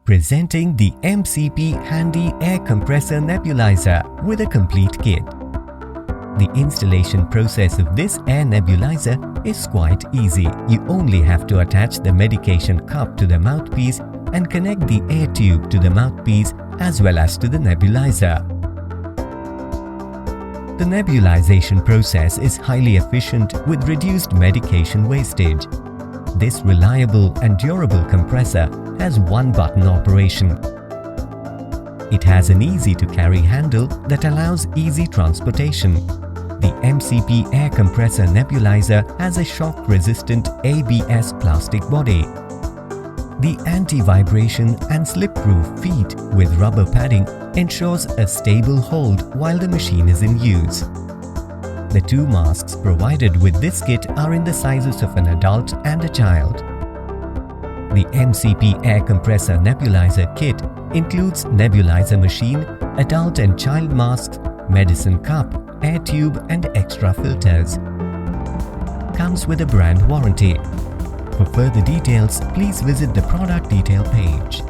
Presenting the MCP Handy Air Compressor Nebulizer with a complete kit. The installation process of this air nebulizer is quite easy. You only have to attach the medication cup to the mouthpiece and connect the air tube to the mouthpiece as well as to the nebulizer. The nebulization process is highly efficient with reduced medication wastage. This reliable and durable compressor has one-button operation. It has an easy-to-carry handle that allows easy transportation. The MCP air compressor nebulizer has a shock-resistant ABS plastic body. The anti-vibration and slip-proof feet with rubber padding ensures a stable hold while the machine is in use. The two masks provided with this kit are in the sizes of an adult and a child. The MCP air compressor nebulizer kit includes nebulizer machine, adult and child masks, medicine cup, air tube and extra filters. Comes with a brand warranty. For further details, please visit the product detail page.